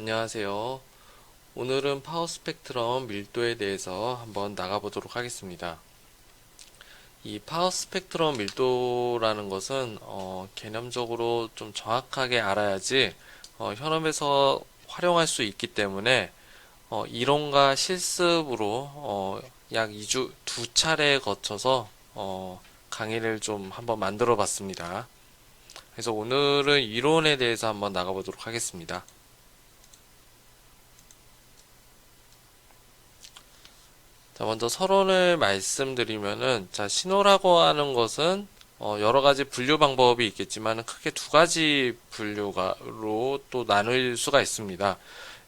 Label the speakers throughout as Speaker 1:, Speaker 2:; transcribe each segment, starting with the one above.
Speaker 1: 안녕하세요. 오늘은 파워 스펙트럼 밀도에 대해서 한번 나가보도록 하겠습니다. 이 파워 스펙트럼 밀도라는 것은 개념적으로 좀 정확하게 알아야지 현업에서 활용할 수 있기 때문에 이론과 실습으로 약 2주, 두 차례에 거쳐서 강의를 좀 한번 만들어 봤습니다. 그래서 오늘은 이론에 대해서 한번 나가보도록 하겠습니다. 자, 먼저 서론을 말씀드리면은, 자, 신호라고 하는 것은, 여러 가지 분류 방법이 있겠지만, 크게 두 가지 분류로 또 나눌 수가 있습니다.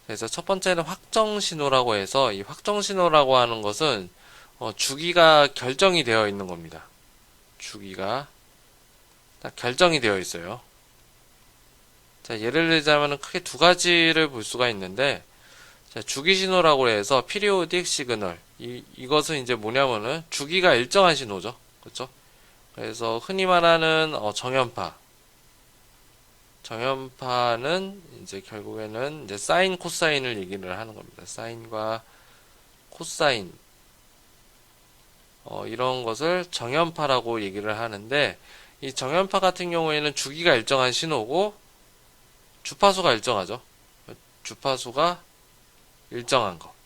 Speaker 1: 그래서 첫 번째는 확정 신호라고 해서, 이 확정 신호라고 하는 것은, 주기가 결정이 되어 있는 겁니다. 주기가 딱 결정이 되어 있어요. 자, 예를 들자면 크게 두 가지를 볼 수가 있는데, 자, 주기 신호라고 해서 피리오딕 시그널. 이것은 이제 뭐냐면은 주기가 일정한 신호죠. 그렇죠? 그래서 흔히 말하는 정연파. 정연파는 이제 결국에는 이제 사인 코사인을 얘기를 하는 겁니다. 사인과 코사인 이런 것을 정연파라고 얘기를 하는데 이 정연파 같은 경우에는 주기가 일정한 신호고 주파수가 일정하죠. 주파수가 일정한 거.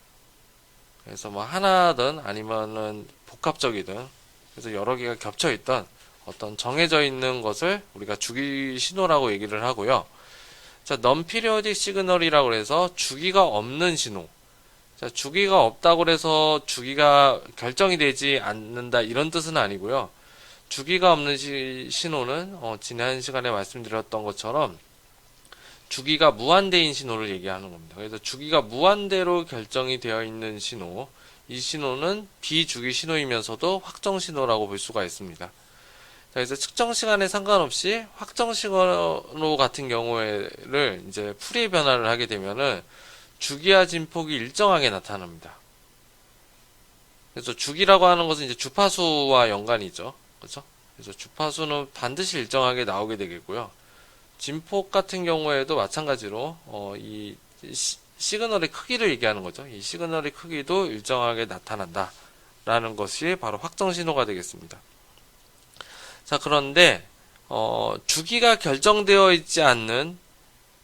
Speaker 1: 그래서 뭐 하나든 아니면은 복합적이든 그래서 여러 개가 겹쳐 있던 어떤 정해져 있는 것을 우리가 주기 신호라고 얘기를 하고요. 자, non-periodic 시그널이라고 해서 주기가 없는 신호. 자, 주기가 없다고 해서 주기가 결정이 되지 않는다 이런 뜻은 아니고요. 주기가 없는 신호는 지난 시간에 말씀드렸던 것처럼 주기가 무한대인 신호를 얘기하는 겁니다. 그래서 주기가 무한대로 결정이 되어 있는 신호, 이 신호는 비주기 신호이면서도 확정 신호라고 볼 수가 있습니다. 그래서 측정 시간에 상관없이 확정 신호 같은 경우에를 이제 풀이 변화를 하게 되면은 주기와 진폭이 일정하게 나타납니다. 그래서 주기라고 하는 것은 이제 주파수와 연관이죠. 그렇죠? 그래서 주파수는 반드시 일정하게 나오게 되겠고요. 진폭 같은 경우에도 마찬가지로 이 시그널의 크기를 얘기하는 거죠. 이 시그널의 크기도 일정하게 나타난다 라는 것이 바로 확정 신호가 되겠습니다. 자, 그런데 주기가 결정되어 있지 않는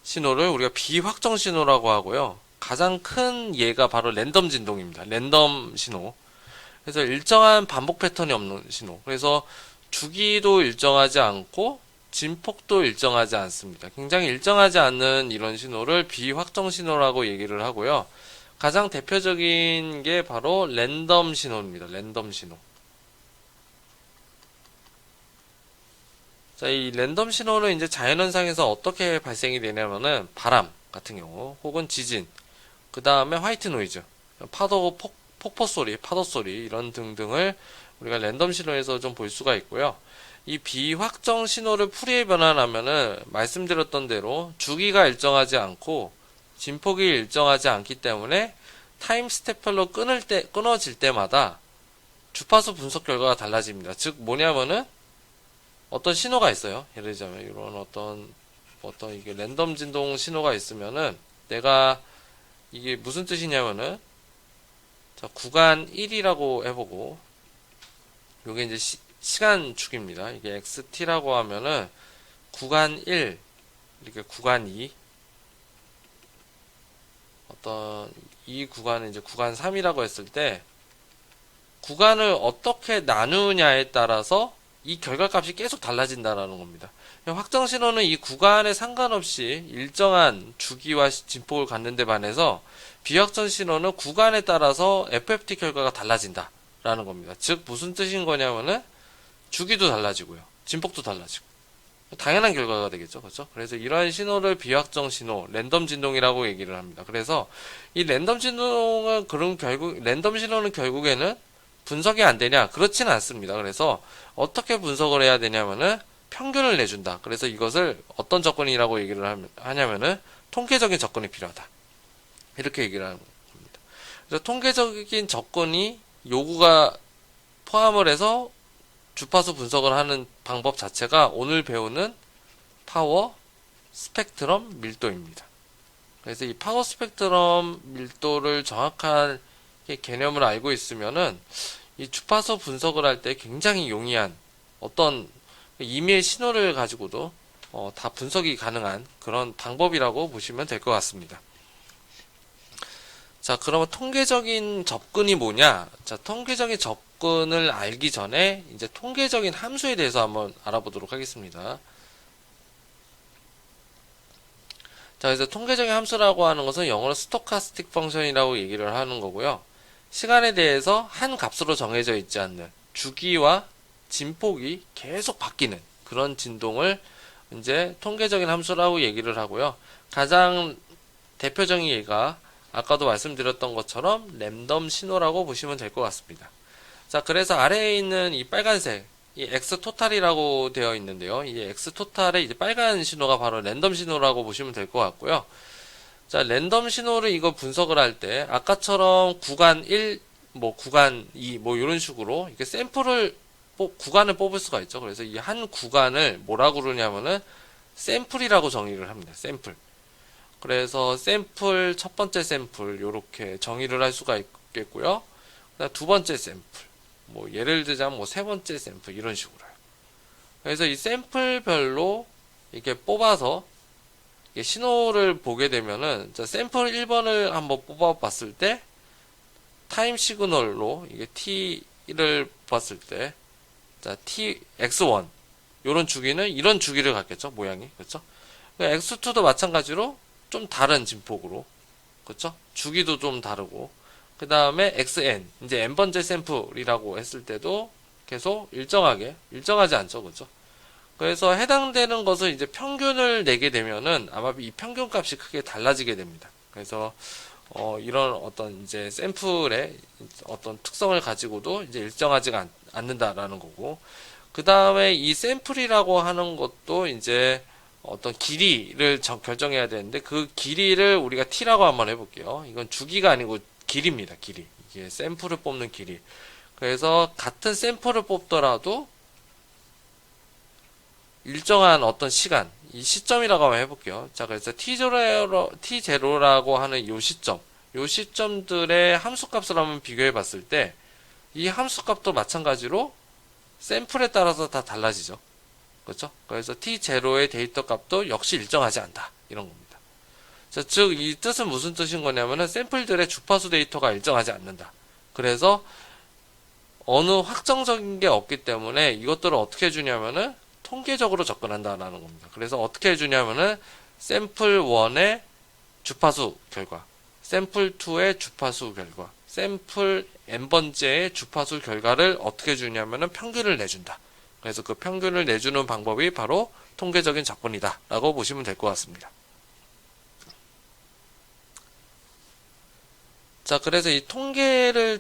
Speaker 1: 신호를 우리가 비확정 신호라고 하고요. 가장 큰 예가 바로 랜덤 진동입니다. 랜덤 신호. 그래서 일정한 반복 패턴이 없는 신호. 그래서 주기도 일정하지 않고 진폭도 일정하지 않습니다. 굉장히 일정하지 않는 이런 신호를 비확정 신호라고 얘기를 하고요. 가장 대표적인 게 바로 랜덤 신호입니다. 랜덤 신호. 자, 이 랜덤 신호는 이제 자연현상에서 어떻게 발생이 되냐면은 바람 같은 경우 혹은 지진, 그 다음에 화이트 노이즈, 파도, 폭포 소리, 파도 소리 이런 등등을 우리가 랜덤 신호에서 좀 볼 수가 있고요. 이 비확정 신호를 풀이에 변환하면은 말씀드렸던 대로 주기가 일정하지 않고 진폭이 일정하지 않기 때문에 타임 스텝별로 끊어질 때마다 주파수 분석 결과가 달라집니다. 즉 뭐냐면은 어떤 신호가 있어요. 예를 들자면 이런 어떤 이게 랜덤 진동 신호가 있으면은 내가 이게 무슨 뜻이냐면은 자, 구간 1이라고 해보고 요게 이제 시간 축입니다. 이게 XT라고 하면은 구간 1, 이렇게 구간 2, 어떤 이 구간은 이제 구간 3이라고 했을 때 구간을 어떻게 나누냐에 따라서 이 결과값이 계속 달라진다라는 겁니다. 확정 신호는 이 구간에 상관없이 일정한 주기와 진폭을 갖는 데 반해서 비확정 신호는 구간에 따라서 FFT 결과가 달라진다라는 겁니다. 즉 무슨 뜻인 거냐면은 주기도 달라지고요. 진폭도 달라지고. 당연한 결과가 되겠죠. 그렇죠? 그래서 이러한 신호를 비확정 신호, 랜덤 진동이라고 얘기를 합니다. 그래서 이 랜덤 진동은 랜덤 신호는 결국에는 분석이 안 되냐? 그렇지는 않습니다. 그래서 어떻게 분석을 해야 되냐면은 평균을 내준다. 그래서 이것을 어떤 조건이라고 얘기를 하냐면은 통계적인 접근이 필요하다. 이렇게 얘기를 하는 겁니다. 그래서 통계적인 접근이 요구가 포함을 해서 주파수 분석을 하는 방법 자체가 오늘 배우는 파워 스펙트럼 밀도입니다. 그래서 이 파워 스펙트럼 밀도를 정확한 개념을 알고 있으면은 이 주파수 분석을 할 때 굉장히 용이한 어떤 임의의 신호를 가지고도 다 분석이 가능한 그런 방법이라고 보시면 될 것 같습니다. 자, 그러면 통계적인 접근이 뭐냐? 자, 통계적인 접근을 알기 전에 이제 통계적인 함수에 대해서 한번 알아보도록 하겠습니다. 자, 그래서 통계적인 함수라고 하는 것은 영어로 스토카스틱 펑션이라고 얘기를 하는 거고요. 시간에 대해서 한 값으로 정해져 있지 않는 주기와 진폭이 계속 바뀌는 그런 진동을 이제 통계적인 함수라고 얘기를 하고요. 가장 대표적인 예가 아까도 말씀드렸던 것처럼 랜덤 신호라고 보시면 될 것 같습니다. 자, 그래서 아래에 있는 이 빨간색, 이 X 토탈이라고 되어 있는데요. 이 X 토탈의 이제 빨간 신호가 바로 랜덤 신호라고 보시면 될 것 같고요. 자, 랜덤 신호를 이거 분석을 할 때 아까처럼 구간 1, 뭐 구간 2, 뭐 이런 식으로 이렇게 샘플을 구간을 뽑을 수가 있죠. 그래서 이 한 구간을 뭐라고 그러냐면은 샘플이라고 정의를 합니다. 샘플. 그래서 샘플, 첫 번째 샘플 요렇게 정의를 할 수가 있겠고요. 그다음 두 번째 샘플, 뭐 예를 들자면 뭐 세 번째 샘플 이런 식으로요. 그래서 이 샘플별로 이렇게 뽑아서 이게 신호를 보게 되면은 자, 샘플 1번을 한번 뽑아봤을 때 타임 시그널로 이게 t를 봤을 때 자, x1 요런 주기는 이런 주기를 갖겠죠, 모양이. 그렇죠? x2도 마찬가지로 좀 다른 진폭으로, 그렇죠? 주기도 좀 다르고, 그 다음에 xn, 이제 n번째 샘플이라고 했을 때도 계속 일정하지 않죠, 그렇죠? 그래서 해당되는 것을 이제 평균을 내게 되면은 아마 이 평균 값이 크게 달라지게 됩니다. 그래서 이런 어떤 이제 샘플의 어떤 특성을 가지고도 이제 일정하지가 않는다라는 거고, 그 다음에 이 샘플이라고 하는 것도 이제 어떤 길이를 결정해야 되는데 그 길이를 우리가 t라고 한번 해볼게요. 이건 주기가 아니고 길이입니다. 길이. 이게 샘플을 뽑는 길이. 그래서 같은 샘플을 뽑더라도 일정한 어떤 시간, 이 시점이라고 한번 해볼게요. 자, 그래서 t0라고 하는 요 시점들의 함수값을 한번 비교해 봤을 때 이 함수값도 마찬가지로 샘플에 따라서 다 달라지죠. 그렇죠? 그래서 t0의 데이터 값도 역시 일정하지 않다. 이런 겁니다. 자, 즉, 이 뜻은 무슨 뜻인 거냐면은 샘플들의 주파수 데이터가 일정하지 않는다. 그래서 어느 확정적인 게 없기 때문에 이것들을 어떻게 해주냐면은 통계적으로 접근한다라는 겁니다. 그래서 어떻게 해주냐면은 샘플 1의 주파수 결과, 샘플 2의 주파수 결과, 샘플 n번째의 주파수 결과를 어떻게 주냐면은 평균을 내준다. 그래서 그 평균을 내주는 방법이 바로 통계적인 접근이다 라고 보시면 될 것 같습니다. 자, 그래서 이 통계를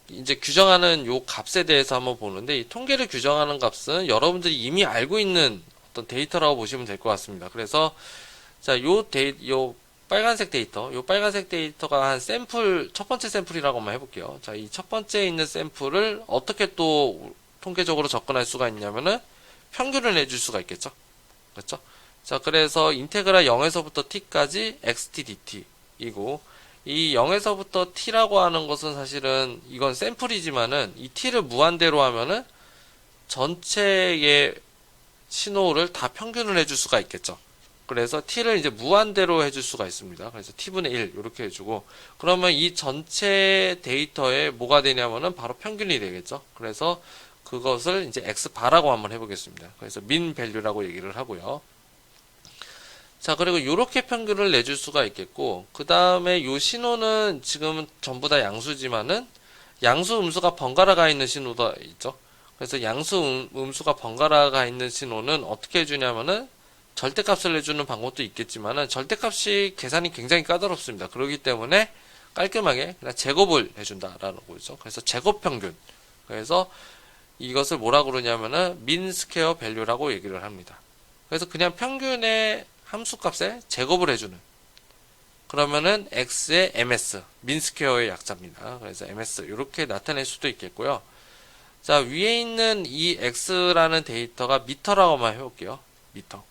Speaker 1: 이제 규정하는 요 값에 대해서 한번 보는데, 이 통계를 규정하는 값은 여러분들이 이미 알고 있는 어떤 데이터라고 보시면 될 것 같습니다. 그래서 자, 요 빨간색 데이터가 한 샘플, 첫 번째 샘플이라고 한번 해볼게요. 자, 이 첫 번째에 있는 샘플을 어떻게 또 통계적으로 접근할 수가 있냐면은 평균을 내줄 수가 있겠죠. 그렇죠? 자, 그래서 인테그랄 0에서부터 t까지 xt dt이고, 이 0에서부터 t라고 하는 것은 사실은 이건 샘플이지만은 이 t를 무한대로 하면은 전체의 신호를 다 평균을 해줄 수가 있겠죠. 그래서 t를 이제 무한대로 해줄 수가 있습니다. 그래서 t분의 1 이렇게 해주고, 그러면 이 전체 데이터에 뭐가 되냐면은 바로 평균이 되겠죠. 그래서 그것을 이제 x바라고 한번 해보겠습니다. 그래서 민 밸류라고 얘기를 하고요. 자, 그리고 이렇게 평균을 내줄 수가 있겠고, 그 다음에 요 신호는 지금 전부 다 양수지만은 양수 음수가 번갈아 가 있는 신호도 있죠. 그래서 양수 음수가 번갈아 가 있는 신호는 어떻게 해주냐면은 절대값을 내주는 방법도 있겠지만은 절대값이 계산이 굉장히 까다롭습니다. 그렇기 때문에 깔끔하게 그냥 제곱을 해준다라는 거죠. 그래서 제곱 평균. 그래서 이것을 뭐라 그러냐면은 민 스퀘어 밸류라고 얘기를 합니다. 그래서 그냥 평균의 함수값에 제곱을 해주는, 그러면은 x의 ms, 민 스퀘어의 약자입니다. 그래서 ms 이렇게 나타낼 수도 있겠고요. 자, 위에 있는 이 x라는 데이터가 미터라고만 해볼게요. 미터.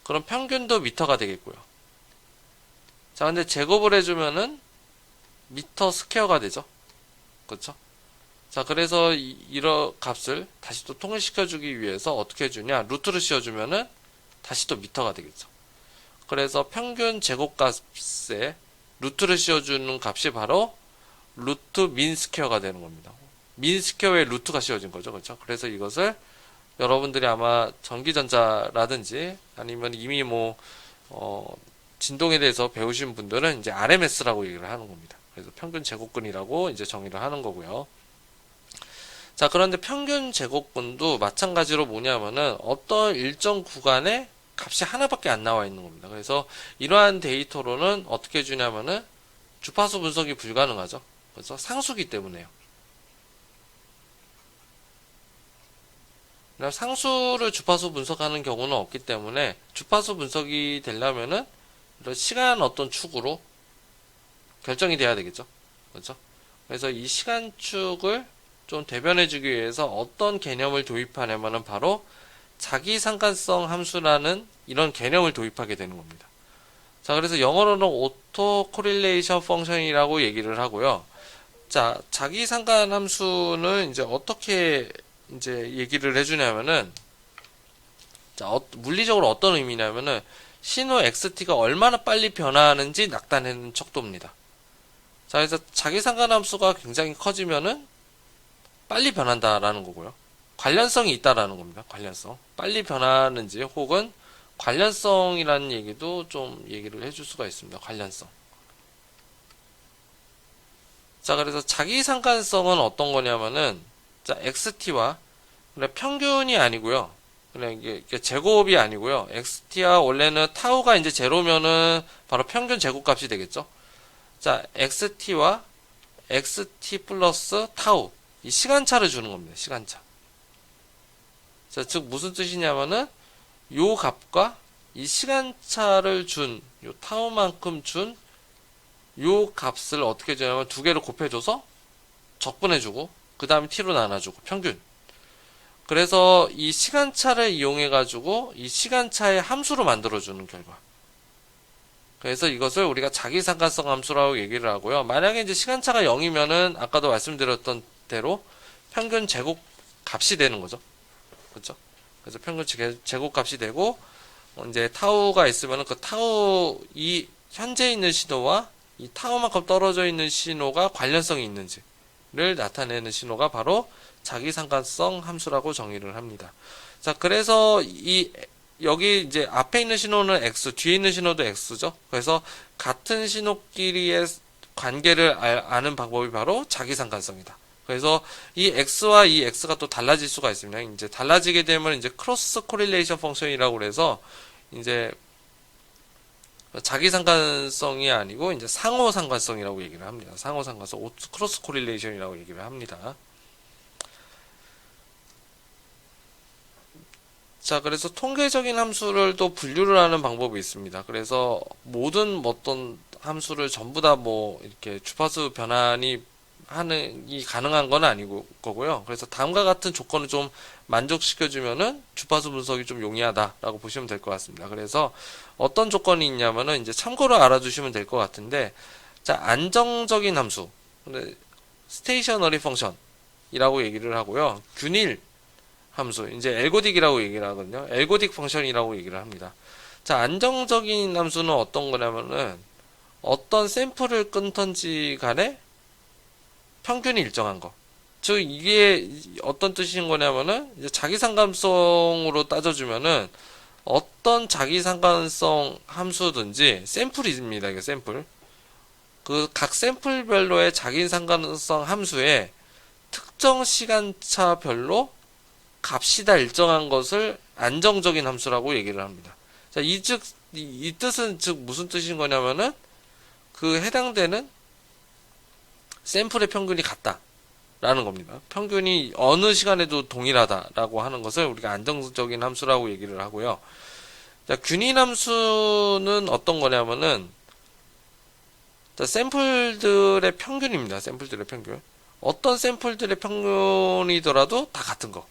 Speaker 1: 그럼 평균도 미터가 되겠고요. 자, 근데 제곱을 해주면은 미터 스퀘어가 되죠. 그렇죠? 자, 그래서 이런 값을 다시 또 통일시켜주기 위해서 어떻게 해주냐? 루트를 씌워주면은 다시 또 미터가 되겠죠. 그래서 평균 제곱값에 루트를 씌워주는 값이 바로 루트 민 스퀘어가 되는 겁니다. 민 스퀘어에 루트가 씌워진 거죠. 그렇죠? 그래서 이것을 여러분들이 아마 전기전자라든지 아니면 이미 진동에 대해서 배우신 분들은 이제 RMS라고 얘기를 하는 겁니다. 그래서 평균 제곱근이라고 이제 정의를 하는 거고요. 자, 그런데 평균 제곱근도 마찬가지로 뭐냐면은 어떤 일정 구간에 값이 하나밖에 안 나와 있는 겁니다. 그래서 이러한 데이터로는 어떻게 해주냐면은 주파수 분석이 불가능하죠. 그래서 상수기 때문에요. 상수를 주파수 분석하는 경우는 없기 때문에 주파수 분석이 되려면은 이런 시간 어떤 축으로 결정이 돼야 되겠죠. 그렇죠? 그래서 이 시간축을 좀 대변해주기 위해서 어떤 개념을 도입하냐면은 바로 자기상관성 함수라는 이런 개념을 도입하게 되는 겁니다. 자, 그래서 영어로는 오토 코릴레이션 펑션이라고 얘기를 하고요. 자, 자기상관 함수는 이제 어떻게 이제 얘기를 해주냐면은, 자, 물리적으로 어떤 의미냐면은 신호 XT가 얼마나 빨리 변화하는지 나타내는 척도입니다. 자, 그래서 자기상관 함수가 굉장히 커지면은 빨리 변한다라는 거고요. 관련성이 있다라는 겁니다. 관련성. 빨리 변하는지 혹은 관련성이라는 얘기도 좀 얘기를 해줄 수가 있습니다. 관련성. 자, 그래서 자기상관성은 어떤 거냐면은, 자, XT와 평균이 아니고요. 이게 제곱이 아니고요. XT와 원래는 타우가 이제 제로면은 바로 평균 제곱값이 되겠죠. 자, XT와 XT 플러스 타우. 이 시간차를 주는 겁니다. 시간차. 자, 즉 무슨 뜻이냐면은 요 값과 이 시간차를 준 요 타우만큼 준 요 값을 어떻게 주냐면 두 개를 곱해줘서 적분해주고 그 다음에 t로 나눠주고 평균. 그래서 이 시간차를 이용해가지고 이 시간차의 함수로 만들어주는 결과. 그래서 이것을 우리가 자기상관성 함수라고 얘기를 하고요. 만약에 이제 시간차가 0이면은 아까도 말씀드렸던 대로 평균 제곱 값이 되는 거죠. 그렇죠? 그래서 평균 제곱 값이 되고 이제 타우가 있으면은 그 타우 이 현재 있는 신호와 이 타우만큼 떨어져 있는 신호가 관련성이 있는지를 나타내는 신호가 바로 자기상관성 함수라고 정의를 합니다. 자, 그래서 여기 이제 앞에 있는 신호는 X, 뒤에 있는 신호도 X죠. 그래서 같은 신호끼리의 관계를 아는 방법이 바로 자기상관성이다. 그래서 이 X와 이 X가 또 달라질 수가 있습니다. 이제 달라지게 되면 이제 크로스 코릴레이션 펑션이라고 그래서 이제 자기상관성이 아니고 이제 상호상관성이라고 얘기를 합니다. 상호상관성, 크로스 코릴레이션이라고 얘기를 합니다. 자, 그래서 통계적인 함수를 또 분류를 하는 방법이 있습니다. 그래서 모든 어떤 함수를 전부 다 이렇게 주파수 변환이 가능한 건 아니고 거고요. 그래서 다음과 같은 조건을 좀 만족시켜주면은 주파수 분석이 좀 용이하다라고 보시면 될 것 같습니다. 그래서 어떤 조건이 있냐면은 이제 참고로 알아두시면 될 것 같은데, 자, 안정적인 함수, 스테이셔너리 펑션이라고 얘기를 하고요. 균일 함수, 이제 엘고딕이라고 얘기를 하거든요. 엘고딕 펑션이라고 얘기를 합니다. 자, 안정적인 함수는 어떤 거냐면은 어떤 샘플을 끊던지 간에 평균이 일정한 거. 즉 이게 어떤 뜻인 거냐면은 이제 자기상관성으로 따져주면은 어떤 자기상관성 함수든지 샘플입니다. 이게 샘플. 그 각 샘플별로의 자기상관성 함수에 특정 시간차별로 값이 다 일정한 것을 안정적인 함수라고 얘기를 합니다. 자, 이 뜻은 즉 무슨 뜻인 거냐면은 그 해당되는 샘플의 평균이 같다라는 겁니다. 평균이 어느 시간에도 동일하다라고 하는 것을 우리가 안정적인 함수라고 얘기를 하고요. 자, 균일 함수는 어떤 거냐면은 자, 샘플들의 평균입니다. 샘플들의 평균. 어떤 샘플들의 평균이더라도 다 같은 거.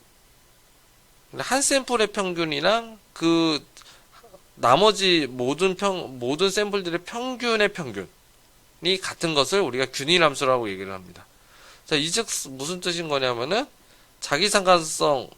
Speaker 1: 한 샘플의 평균이랑 그 나머지 모든 샘플들의 평균의 평균이 같은 것을 우리가 균일 함수라고 얘기를 합니다. 자, 이 즉 무슨 뜻인 거냐면은 자기상관성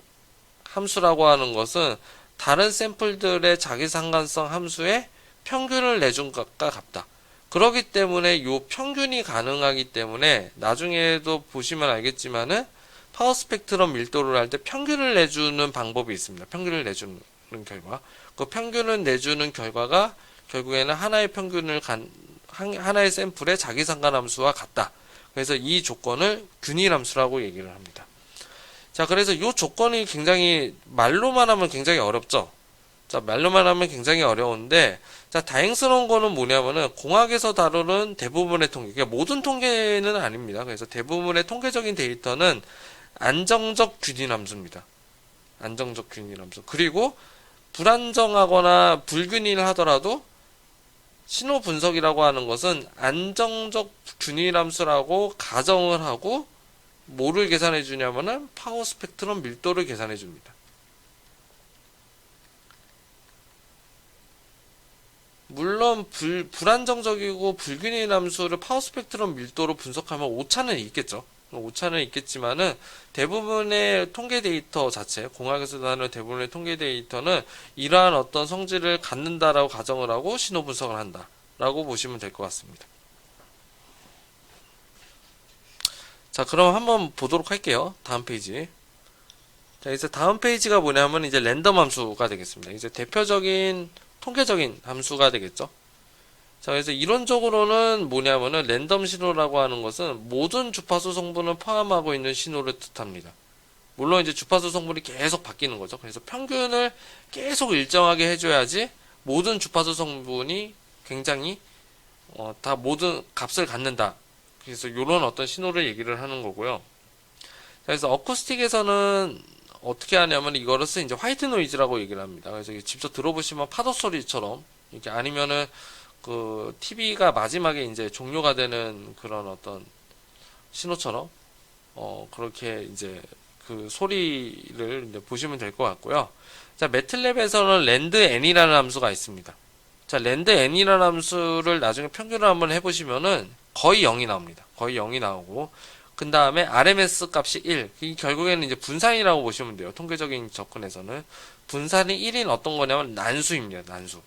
Speaker 1: 함수라고 하는 것은 다른 샘플들의 자기상관성 함수의 평균을 내준 것과 같다. 그렇기 때문에 이 평균이 가능하기 때문에 나중에도 보시면 알겠지만은 파워 스펙트럼 밀도를 할 때 평균을 내주는 방법이 있습니다. 평균을 내주는 결과. 그 평균을 내주는 결과가 결국에는 하나의 샘플의 자기상관함수와 같다. 그래서 이 조건을 균일함수라고 얘기를 합니다. 자, 그래서 이 조건이 굉장히 말로만 하면 굉장히 어렵죠. 자, 말로만 하면 굉장히 어려운데, 자, 다행스러운 거는 뭐냐면은 공학에서 다루는 대부분의 통계, 그러니까 모든 통계는 아닙니다. 그래서 대부분의 통계적인 데이터는 안정적 균일함수입니다. 안정적 균일함수. 그리고 불안정하거나 불균일하더라도 신호 분석이라고 하는 것은 안정적 균일함수라고 가정을 하고 뭐를 계산해 주냐면은 파워 스펙트럼 밀도를 계산해 줍니다. 물론 불안정적이고 불균일 함수를 파워 스펙트럼 밀도로 분석하면 오차는 있겠죠. 오차는 있겠지만은 대부분의 통계 데이터 자체, 공학에서 나오는 대부분의 통계 데이터는 이러한 어떤 성질을 갖는다라고 가정을 하고 신호 분석을 한다라고 보시면 될 것 같습니다. 자, 그럼 한번 보도록 할게요. 다음 페이지. 자, 이제 다음 페이지가 뭐냐면 이제 랜덤 함수가 되겠습니다. 이제 대표적인 통계적인 함수가 되겠죠. 자, 그래서 이론적으로는 뭐냐면은 랜덤 신호라고 하는 것은 모든 주파수 성분을 포함하고 있는 신호를 뜻합니다. 물론 이제 주파수 성분이 계속 바뀌는 거죠. 그래서 평균을 계속 일정하게 해줘야지 모든 주파수 성분이 굉장히 다 모든 값을 갖는다. 그래서 이런 어떤 신호를 얘기를 하는 거고요. 자, 그래서 어쿠스틱에서는 어떻게 하냐면 이거를 이제 화이트 노이즈라고 얘기를 합니다. 그래서 직접 들어보시면 파도 소리처럼 이렇게 아니면은 그 TV가 마지막에 이제 종료가 되는 그런 어떤 신호처럼 그렇게 이제 그 소리를 이제 보시면 될 것 같고요. 자, 매틀랩에서는 랜드 n이라는 함수가 있습니다. 자, 랜드 n이라는 함수를 나중에 평균을 한번 해보시면은 거의 0이 나옵니다. 거의 0이 나오고 그 다음에 RMS 값이 1. 이 결국에는 이제 분산이라고 보시면 돼요. 통계적인 접근에서는 분산이 1인 어떤 거냐면 난수입니다. 난수.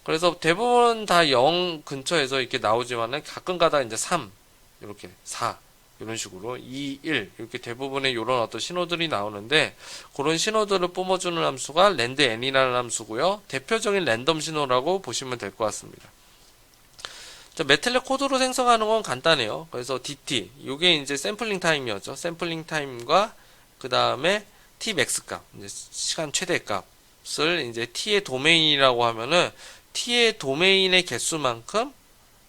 Speaker 1: 그래서 대부분 다 0 근처에서 이렇게 나오지만은 가끔 가다 이제 3, 이렇게 4, 이런 식으로 2, 1 이렇게 대부분의 이런 어떤 신호들이 나오는데 그런 신호들을 뿜어주는 함수가 랜드 n이라는 함수고요. 대표적인 랜덤 신호라고 보시면 될 것 같습니다. 자, 매틀랩 코드로 생성하는 건 간단해요. 그래서 DT, 요게 이제 샘플링 타임이었죠. 샘플링 타임과 그 다음에 T 맥스 값, 이제 시간 최대 값을 이제 T의 도메인이라고 하면은 T의 도메인의 개수만큼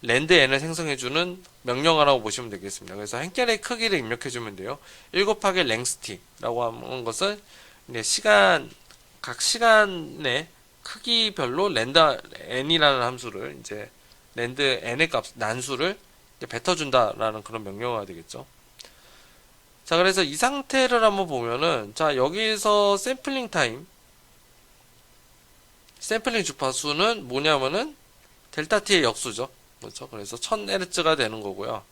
Speaker 1: 랜드 n을 생성해주는 명령어라고 보시면 되겠습니다. 그래서 행결의 크기를 입력해주면 돼요. 1 곱하기 length t라고 하는 것은 이제 각 시간의 크기별로 랜드 n이라는 함수를 이제 랜드 n의 값, 난수를 뱉어준다라는 그런 명령어가 되겠죠. 자, 그래서 이 상태를 한번 보면은, 자, 여기서 샘플링 타임, 샘플링 주파수는 뭐냐면은, 델타 t의 역수죠. 그렇죠. 그래서 1000Hz가 되는 거고요.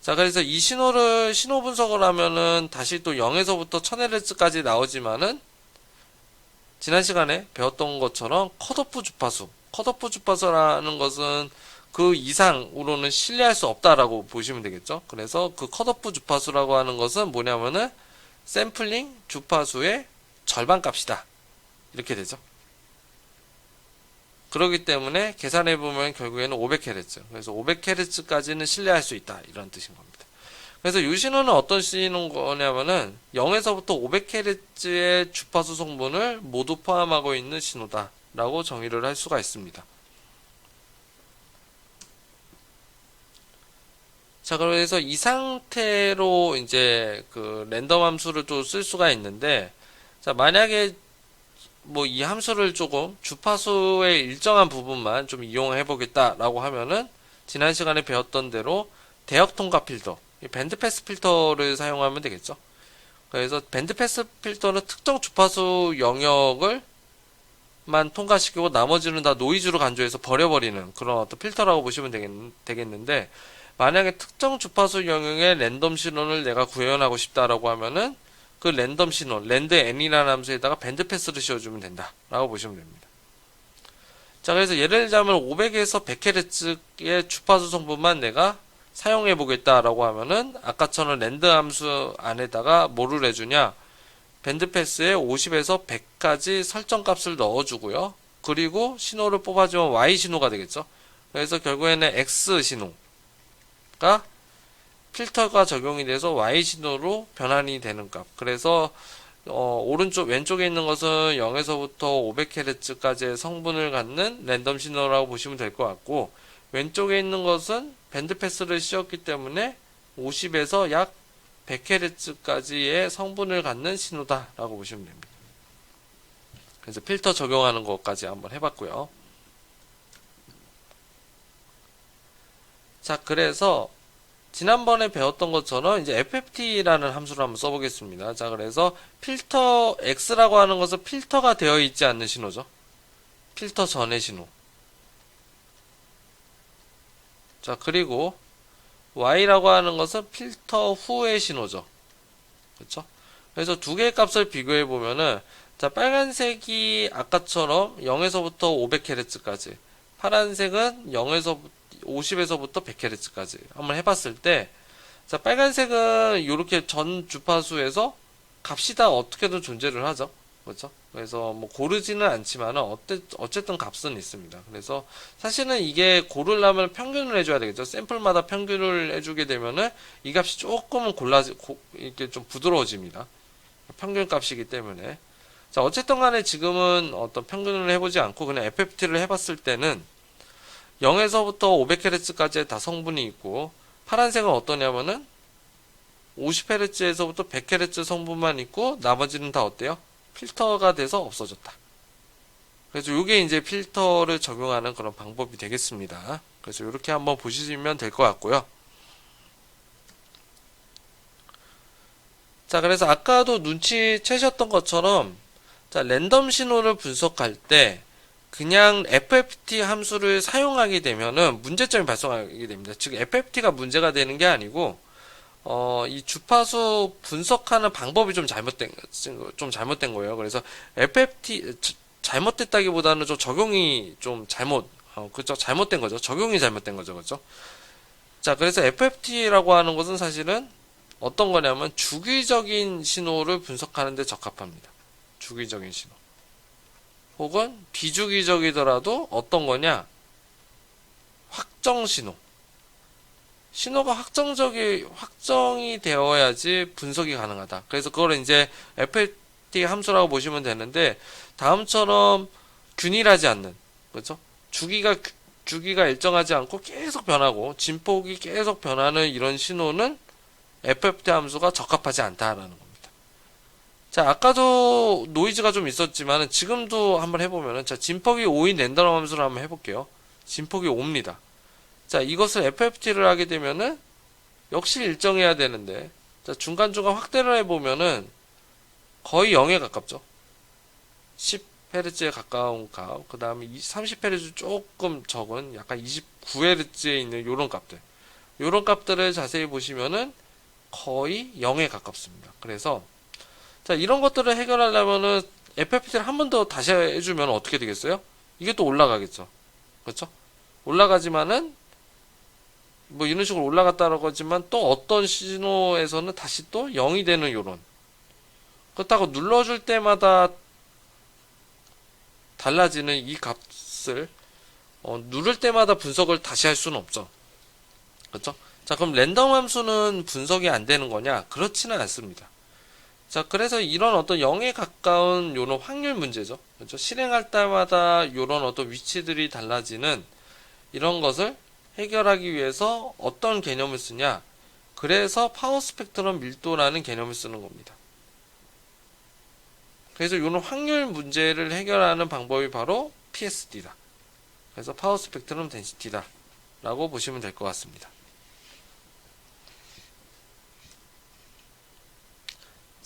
Speaker 1: 자, 그래서 이 신호 분석을 하면은, 다시 또 0에서부터 1000Hz까지 나오지만은, 지난 시간에 배웠던 것처럼 컷오프 주파수라는 것은 그 이상으로는 신뢰할 수 없다라고 보시면 되겠죠. 그래서 그 컷오프 주파수라고 하는 것은 뭐냐면은 샘플링 주파수의 절반 값이다. 이렇게 되죠. 그렇기 때문에 계산해보면 결국에는 500Hz. 그래서 500Hz까지는 신뢰할 수 있다. 이런 뜻인 겁니다. 그래서 이 신호는 어떤 신호인 거냐면은 0에서부터 500Hz의 주파수 성분을 모두 포함하고 있는 신호다. 라고 정의를 할 수가 있습니다. 자, 그래서 이 상태로 이제 그 랜덤 함수를 또 쓸 수가 있는데, 자, 만약에 뭐 이 함수를 조금 주파수의 일정한 부분만 좀 이용해 보겠다라고 하면은 지난 시간에 배웠던 대로 대역 통과 필터, 밴드 패스 필터를 사용하면 되겠죠. 그래서 밴드 패스 필터는 특정 주파수 영역을 통과시키고 나머지는 다 노이즈로 간주해서 버려버리는 그런 어떤 필터라고 보시면 되겠는데, 만약에 특정 주파수 영역의 랜덤 신호를 내가 구현하고 싶다라고 하면은 그 랜덤 신호, 랜드n이라는 함수에다가 밴드 패스를 씌워주면 된다라고 보시면 됩니다. 자, 그래서 예를 들자면 500에서 100Hz의 주파수 성분만 내가 사용해 보겠다라고 하면은 아까처럼 랜드 함수 안에다가 뭐를 해주냐, 밴드 패스에 50에서 100까지 설정 값을 넣어주고요. 그리고 신호를 뽑아주면 Y 신호가 되겠죠. 그래서 결국에는 X 신호가 필터가 적용이 돼서 Y 신호로 변환이 되는 값. 그래서 오른쪽 왼쪽에 있는 것은 0에서부터 500Hz까지의 성분을 갖는 랜덤 신호라고 보시면 될 것 같고, 왼쪽에 있는 것은 밴드 패스를 씌웠기 때문에 50에서 약 100Hz까지의 성분을 갖는 신호다라고 보시면 됩니다. 그래서 필터 적용하는 것까지 한번 해봤고요. 자, 그래서 지난번에 배웠던 것처럼 이제 FFT라는 함수를 한번 써보겠습니다. 자, 그래서 필터 X라고 하는 것은 필터가 되어 있지 않는 신호죠. 필터 전의 신호. 자, 그리고 Y라고 하는 것은 필터 후의 신호죠. 그렇죠? 그래서 두 개의 값을 비교해 보면은, 자, 빨간색이 아까처럼 0에서부터 500Hz까지, 파란색은 50에서부터 100Hz까지 한번 해봤을 때, 자, 빨간색은 이렇게 전 주파수에서 값이 다 어떻게든 존재를 하죠. 그렇죠? 그래서 뭐 고르지는 않지만은 어쨌든 값은 있습니다. 그래서 사실은 이게 고르려면 평균을 해줘야 되겠죠. 샘플마다 평균을 해주게 되면은 이 값이 조금은 이렇게 좀 부드러워집니다. 평균 값이기 때문에. 자, 어쨌든 간에 지금은 어떤 평균을 해보지 않고 그냥 FFT를 해봤을 때는 0에서부터 500Hz까지의 다 성분이 있고, 파란색은 어떠냐면은 50Hz에서부터 100Hz 성분만 있고 나머지는 다 어때요? 필터가 돼서 없어졌다. 그래서 이게 이제 필터를 적용하는 그런 방법이 되겠습니다. 그래서 이렇게 한번 보시면 될 것 같고요. 자, 그래서 아까도 눈치채셨던 것처럼, 자, 랜덤 신호를 분석할 때 그냥 FFT 함수를 사용하게 되면은 문제점이 발생하게 됩니다. 즉 FFT가 문제가 되는 게 아니고 이 주파수 분석하는 방법이 좀 잘못된 거예요. 그래서 FFT 잘못됐다기보다는 좀 적용이 좀 그죠? 잘못된 거죠. 적용이 잘못된 거죠. 그죠? 자, 그래서 FFT라고 하는 것은 사실은 어떤 거냐면 주기적인 신호를 분석하는 데 적합합니다. 주기적인 신호. 혹은 비주기적이더라도 어떤 거냐? 확정 신호. 신호가 확정이 되어야지 분석이 가능하다. 그래서 그걸 이제 FFT 함수라고 보시면 되는데, 다음처럼 균일하지 않는, 그렇죠? 주기가 일정하지 않고 계속 변하고 진폭이 계속 변하는 이런 신호는 FFT 함수가 적합하지 않다라는 겁니다. 자, 아까도 노이즈가 좀 있었지만 지금도 한번 해보면은, 자, 진폭이 5인 랜덤 함수를 한번 해볼게요. 진폭이 5입니다. 자, 이것을 FFT를 하게 되면은 역시 일정해야 되는데, 자, 중간중간 확대를 해보면은 거의 0에 가깝죠. 10Hz에 가까운 값, 그 다음에 30Hz 조금 적은 약간 29Hz에 있는 요런 값들. 요런 값들을 자세히 보시면은 거의 0에 가깝습니다. 그래서 자, 이런 것들을 해결하려면은 FFT를 한 번 더 다시 해주면 어떻게 되겠어요? 이게 또 올라가겠죠. 그렇죠? 올라가지만은 뭐 이런 식으로 올라갔다라고 하지만 또 어떤 신호에서는 다시 또 0이 되는 요런. 그렇다고 눌러줄 때마다 달라지는 이 값을 누를 때마다 분석을 다시 할 수는 없죠. 그렇죠? 자, 그럼 랜덤 함수는 분석이 안 되는 거냐? 그렇지는 않습니다. 자, 그래서 이런 어떤 0에 가까운 요런 확률 문제죠. 그렇죠? 실행할 때마다 요런 어떤 위치들이 달라지는 이런 것을 해결하기 위해서 어떤 개념을 쓰냐? 그래서 파워 스펙트럼 밀도라는 개념을 쓰는 겁니다. 그래서 이런 확률 문제를 해결하는 방법이 바로 PSD다. 그래서 파워 스펙트럼 덴시티다 라고 보시면 될 것 같습니다.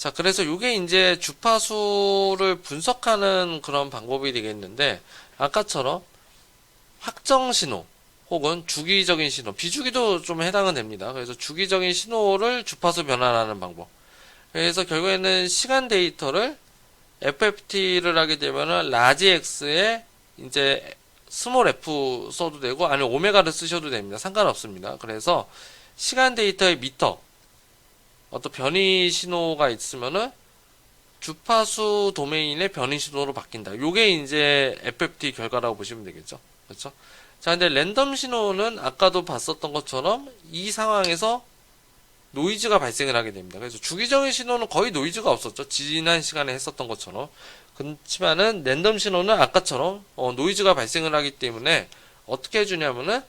Speaker 1: 자, 그래서 이게 이제 주파수를 분석하는 그런 방법이 되겠는데, 아까처럼 확정 신호, 혹은 주기적인 신호, 비주기도 좀 해당은 됩니다. 그래서 주기적인 신호를 주파수 변환하는 방법. 그래서 결국에는 시간 데이터를 FFT를 하게 되면은 라지 X에 이제 스몰 f 써도 되고, 아니면 오메가를 쓰셔도 됩니다. 상관없습니다. 그래서 시간 데이터의 미터, 어떤 변이 신호가 있으면은 주파수 도메인의 변이 신호로 바뀐다. 요게 이제 FFT 결과라고 보시면 되겠죠. 그렇죠? 자, 근데 랜덤 신호는 아까도 봤었던 것처럼 이 상황에서 노이즈가 발생을 하게 됩니다. 그래서 주기적인 신호는 거의 노이즈가 없었죠. 지난 시간에 했었던 것처럼. 그렇지만은 랜덤 신호는 아까처럼 노이즈가 발생을 하기 때문에 어떻게 해주냐면은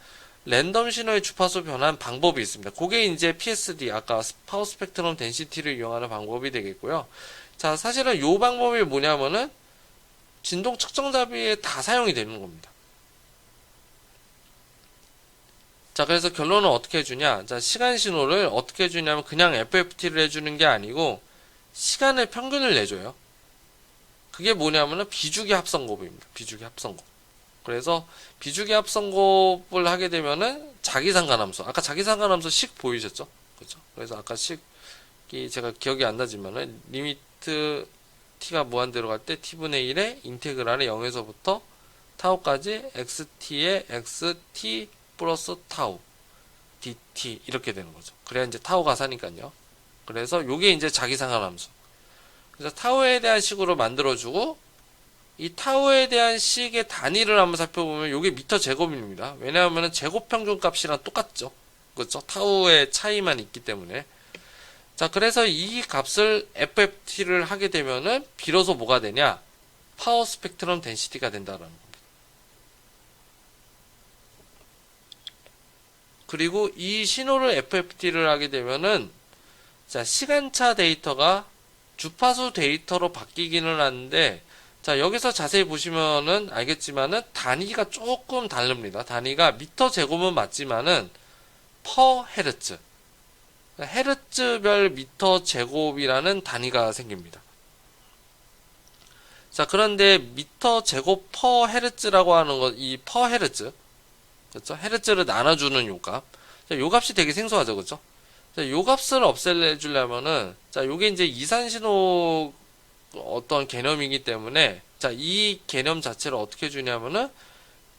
Speaker 1: 랜덤 신호의 주파수 변환 방법이 있습니다. 그게 이제 PSD, 아까 파워 스펙트럼 덴시티를 이용하는 방법이 되겠고요. 자, 사실은 이 방법이 뭐냐면은 진동 측정 잡이에 다 사용이 되는 겁니다. 자, 그래서 결론은 어떻게 해주냐. 자, 시간 신호를 어떻게 해주냐면 그냥 FFT를 해주는 게 아니고 시간의 평균을 내줘요. 그게 뭐냐면은 비주기 합성곱입니다. 비주기 합성곱. 그래서 비주기 합성곱을 하게 되면은 자기상관함수. 아까 자기상관함수 식 보이셨죠? 그렇죠? 그래서 아까 식이 제가 기억이 안 나지만은 리미트 t가 무한대로 갈 때 t분의 1에 인테그랄의 0에서부터 타우까지 xt의 xt 플러스 타우 dt 이렇게 되는 거죠. 그래야 이제 타우가 사니까요. 그래서 요게 이제 자기상관함수. 그래서 타우에 대한 식으로 만들어주고 이 타우에 대한 식의 단위를 한번 살펴보면 요게 미터 제곱입니다. 왜냐하면 제곱 평균 값이랑 똑같죠. 그렇죠? 타우의 차이만 있기 때문에. 자, 그래서 이 값을 FFT를 하게 되면은 비로소 뭐가 되냐? 파워 스펙트럼 덴시티가 된다라는 겁니다. 그리고 이 신호를 FFT를 하게 되면은 자, 시간차 데이터가 주파수 데이터로 바뀌기는 하는데 자, 여기서 자세히 보시면은 알겠지만은 단위가 조금 다릅니다. 단위가 미터 제곱은 맞지만은 퍼 헤르츠. 헤르츠별 미터 제곱이라는 단위가 생깁니다. 자, 그런데 미터 제곱 퍼 헤르츠라고 하는 것, 이 퍼 헤르츠. 그렇죠? 헤르츠를 나눠주는 요 값. 자, 요 값이 되게 생소하죠. 그렇죠? 자, 요 값을 없애주려면은, 자, 요게 이제 이산신호 어떤 개념이기 때문에, 자, 이 개념 자체를 어떻게 해주냐면은,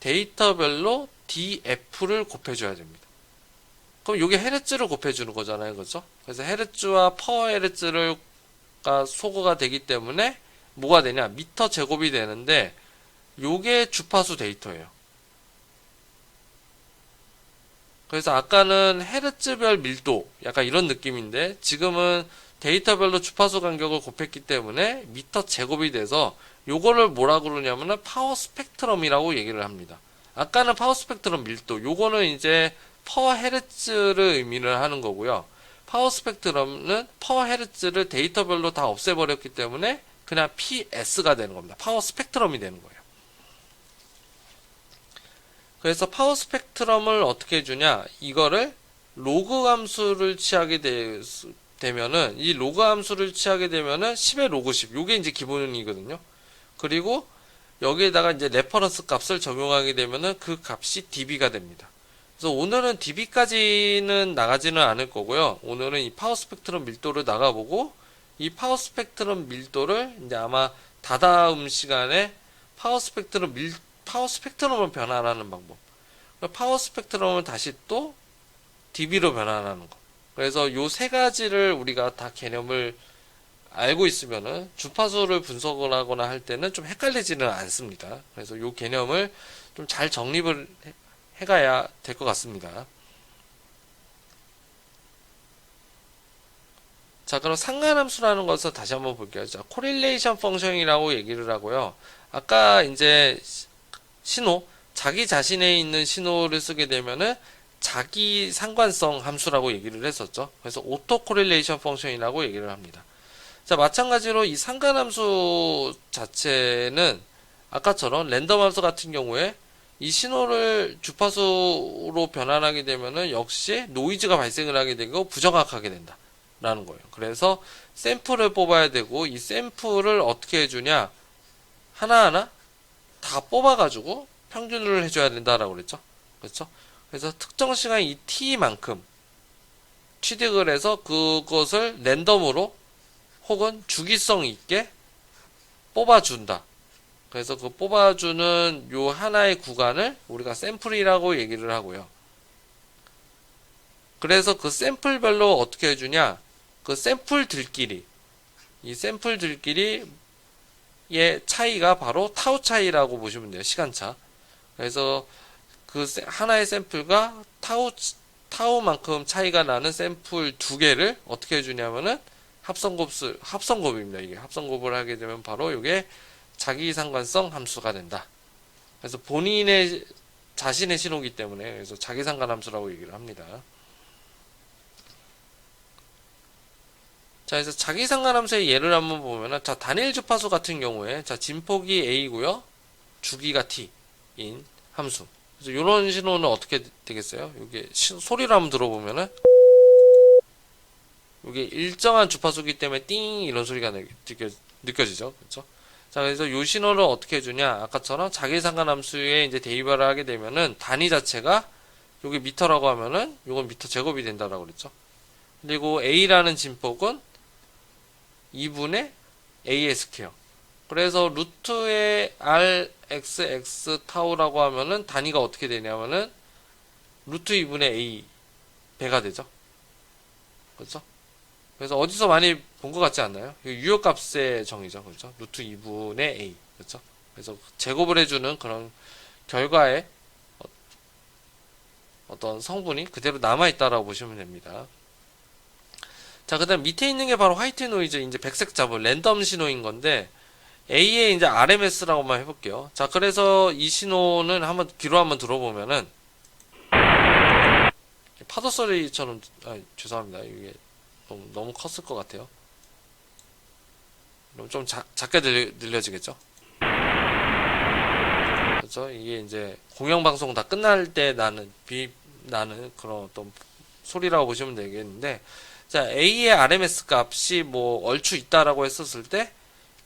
Speaker 1: 데이터별로 df를 곱해줘야 됩니다. 그럼 요게 헤르츠를 곱해주는 거잖아요. 그렇죠? 그래서 헤르츠와 퍼 헤르츠를 소거가 되기 때문에, 뭐가 되냐? 미터 제곱이 되는데, 요게 주파수 데이터예요. 그래서 아까는 헤르츠별 밀도 약간 이런 느낌인데 지금은 데이터별로 주파수 간격을 곱했기 때문에 미터 제곱이 돼서 요거를 뭐라 그러냐면은 파워 스펙트럼이라고 얘기를 합니다. 아까는 파워 스펙트럼 밀도, 요거는 이제 퍼 헤르츠를 의미를 하는 거고요. 파워 스펙트럼은 퍼 헤르츠를 데이터별로 다 없애버렸기 때문에 그냥 PS가 되는 겁니다. 파워 스펙트럼이 되는 거예요. 그래서 파워 스펙트럼을 어떻게 해주냐, 이거를 로그 함수를 취하게 되면은, 이 로그 함수를 취하게 되면은 10의 로그 10, 요게 이제 기본이거든요. 그리고 여기에다가 이제 레퍼런스 값을 적용하게 되면은 그 값이 dB가 됩니다. 그래서 오늘은 dB까지는 나가지는 않을 거고요. 오늘은 이 파워 스펙트럼 밀도를 나가보고, 이 파워 스펙트럼 밀도를 이제 아마 다다음 시간에 파워 스펙트럼을 변환하는 방법. 파워 스펙트럼을 다시 또 dB로 변환하는 거. 그래서 요 세 가지를 우리가 다 개념을 알고 있으면은 주파수를 분석을 하거나 할 때는 좀 헷갈리지는 않습니다. 그래서 요 개념을 좀 잘 정립을 해가야 될 것 같습니다. 자, 그럼 상관함수라는 것을 다시 한번 볼게요. 자, 코릴레이션 펑션이라고 얘기를 하고요. 아까 이제 신호, 자기 자신에 있는 신호를 쓰게 되면은 자기 상관성 함수라고 얘기를 했었죠. 그래서 오토 코릴레이션 펑션이라고 얘기를 합니다. 자, 마찬가지로 이 상관함수 자체는 아까처럼 랜덤 함수 같은 경우에 이 신호를 주파수로 변환하게 되면은 역시 노이즈가 발생을 하게 되고 부정확하게 된다. 라는 거예요. 그래서 샘플을 뽑아야 되고, 이 샘플을 어떻게 해주냐, 하나하나 다 뽑아가지고 평균을 해줘야 된다라고 그랬죠. 그렇죠? 그래서 특정 시간 이 t만큼 취득을 해서 그것을 랜덤으로 혹은 주기성 있게 뽑아준다. 그래서 그 뽑아주는 요 하나의 구간을 우리가 샘플이라고 얘기를 하고요. 그래서 그 샘플별로 어떻게 해주냐, 그 샘플들끼리, 이 샘플들끼리의 차이가 바로 타우 차이라고 보시면 돼요. 시간차. 그래서 그 하나의 샘플과 타우만큼 차이가 나는 샘플 두 개를 어떻게 해주냐면은 합성곱입니다. 이게 합성곱을 하게 되면 바로 이게 자기상관성 함수가 된다. 그래서 본인의 자신의 신호기 때문에 그래서 자기상관 함수라고 얘기를 합니다. 자, 그래서 자기상관 함수의 예를 한번 보면은, 자, 단일 주파수 같은 경우에, 자, 진폭이 A고요, 주기가 T인 함수. 그래서 이런 신호는 어떻게 되겠어요? 이게 소리를 한번 들어보면은, 이게 일정한 주파수기 때문에 띵 이런 소리가 느껴지죠, 그렇죠? 자, 그래서 이 신호를 어떻게 해주냐? 아까처럼 자기상관 함수에 이제 대입을 하게 되면은 단위 자체가 여기 미터라고 하면은 이건 미터 제곱이 된다라고 그랬죠. 그리고 A라는 진폭은 2분의 A의 스퀘어. 그래서 루트의 RXX 타우라고 하면은 단위가 어떻게 되냐면은 루트 2분의 A 배가 되죠. 그렇죠? 그래서 어디서 많이 본 것 같지 않나요? 유효값의 정의죠. 그렇죠? 루트 2분의 A. 그렇죠? 그래서 제곱을 해주는 그런 결과에 어떤 성분이 그대로 남아있다라고 보시면 됩니다. 자, 그 다음 밑에 있는 게 바로 화이트 노이즈, 이제 백색 잡은 랜덤 신호인 건데, A의 이제 RMS라고만 해볼게요. 자, 그래서 이 신호는 한번, 귀로 한번 들어보면은, 파도 소리처럼, 죄송합니다. 이게 너무 컸을 것 같아요. 그럼 좀 작게 들려지겠죠? 그렇죠? 이게 이제 공영방송 다 끝날 때 나는 그런 어떤 소리라고 보시면 되겠는데, 자, A의 RMS 값이 뭐 얼추 있다라고 했었을 때,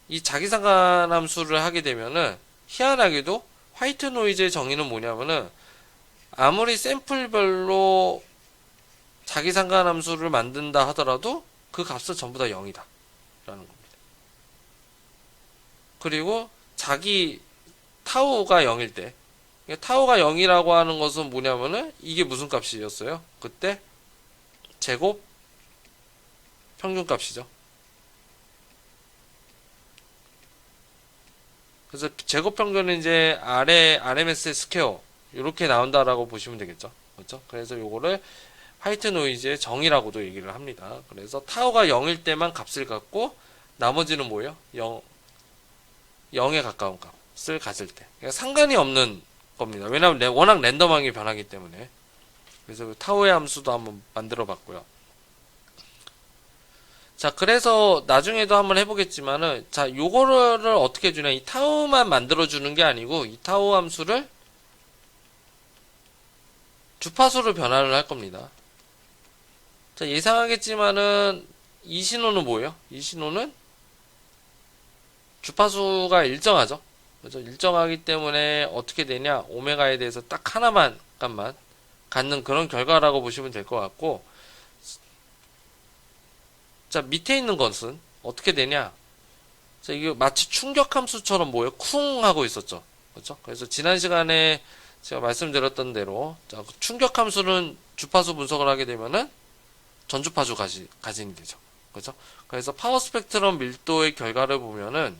Speaker 1: 이 자기상관함수를 하게 되면은, 희한하게도 화이트 노이즈의 정의는 뭐냐면은, 아무리 샘플별로 자기상관함수를 만든다 하더라도, 그 값은 전부 다 0이다. 라는 겁니다. 그리고 타우가 0일 때, 타우가 0이라고 하는 것은 뭐냐면은, 이게 무슨 값이었어요? 그때, 제곱, 평균값이죠. 그래서 제곱 평균은 이제 아래 RMS 스퀘어 이렇게 나온다라고 보시면 되겠죠. 그렇죠? 그래서 요거를 화이트 노이즈의 정의라고도 얘기를 합니다. 그래서 타우가 0일 때만 값을 갖고 나머지는 뭐예요? 0에 가까운 값을 가질 때. 그러니까 상관이 없는 겁니다. 왜냐하면 워낙 랜덤하게 변하기 때문에. 그래서 타우의 함수도 한번 만들어 봤고요. 자, 그래서 나중에도 한번 해보겠지만은, 자, 요거를 어떻게 해주냐. 이 타우만 만들어주는 게 아니고, 이 타우 함수를 주파수로 변화를 할 겁니다. 자, 예상하겠지만은, 이 신호는 뭐예요? 이 신호는 주파수가 일정하죠. 그죠? 일정하기 때문에 어떻게 되냐. 오메가에 대해서 딱 하나만 값만 갖는 그런 결과라고 보시면 될 것 같고, 자, 밑에 있는 것은 어떻게 되냐? 자, 이게 마치 충격함수처럼 뭐예요? 쿵 하고 있었죠. 그렇죠? 그래서 지난 시간에 제가 말씀드렸던 대로, 자, 충격함수는 주파수 분석을 하게 되면은 전주파수 가진이 되죠. 그렇죠? 그래서 파워 스펙트럼 밀도의 결과를 보면은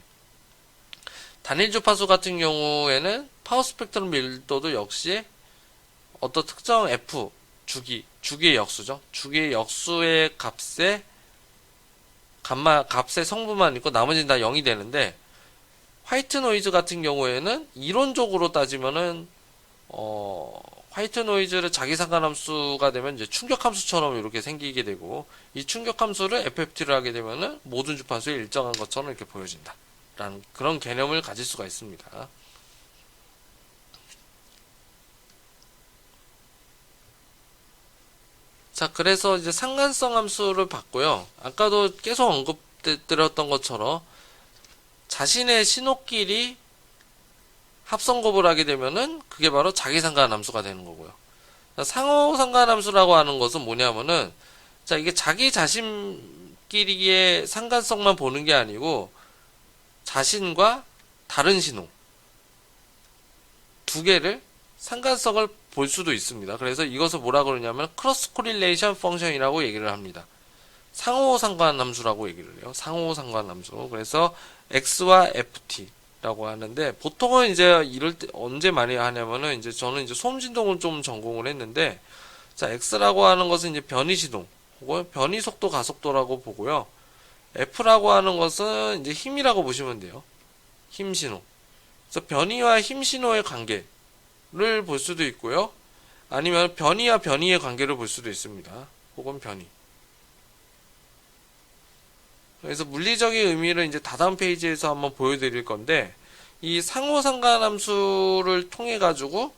Speaker 1: 단일 주파수 같은 경우에는 파워 스펙트럼 밀도도 역시 어떤 특정 F 주기의 역수죠. 주기의 역수의 값의 성분만 있고 나머지는 다 0이 되는데, 화이트 노이즈 같은 경우에는 이론적으로 따지면은 화이트 노이즈를 자기상관함수가 되면 이제 충격함수처럼 이렇게 생기게 되고, 이 충격함수를 FFT를 하게 되면은 모든 주파수에 일정한 것처럼 이렇게 보여진다 라는 그런 개념을 가질 수가 있습니다. 자, 그래서 이제 상관성 함수를 봤고요. 아까도 계속 언급드렸던 것처럼 자신의 신호끼리 합성곱을 하게 되면은 그게 바로 자기상관함수가 되는 거고요. 상호상관함수라고 하는 것은 뭐냐면은, 자, 이게 자기 자신끼리의 상관성만 보는 게 아니고 자신과 다른 신호 두 개를 상관성을 볼 수도 있습니다. 그래서 이것을 뭐라 그러냐면 크로스 코릴레이션 펑션이라고 얘기를 합니다. 상호상관함수라고 얘기를 해요. 상호상관함수. 그래서 x와 ft라고 하는데, 보통은 이제 이럴 때 언제 많이 하냐면은, 이제 저는 이제 소음진동을 좀 전공을 했는데, 자, x라고 하는 것은 이제 변이 시동 혹은 변이 속도 가속도라고 보고요. f라고 하는 것은 이제 힘이라고 보시면 돼요. 힘 신호. 그래서 변이와 힘 신호의 관계를 볼 수도 있고요. 아니면 변이와 변이의 관계를 볼 수도 있습니다. 혹은 변이. 그래서 물리적인 의미를 이제 다다음 페이지에서 한번 보여드릴 건데, 이 상호상관함수를 통해 가지고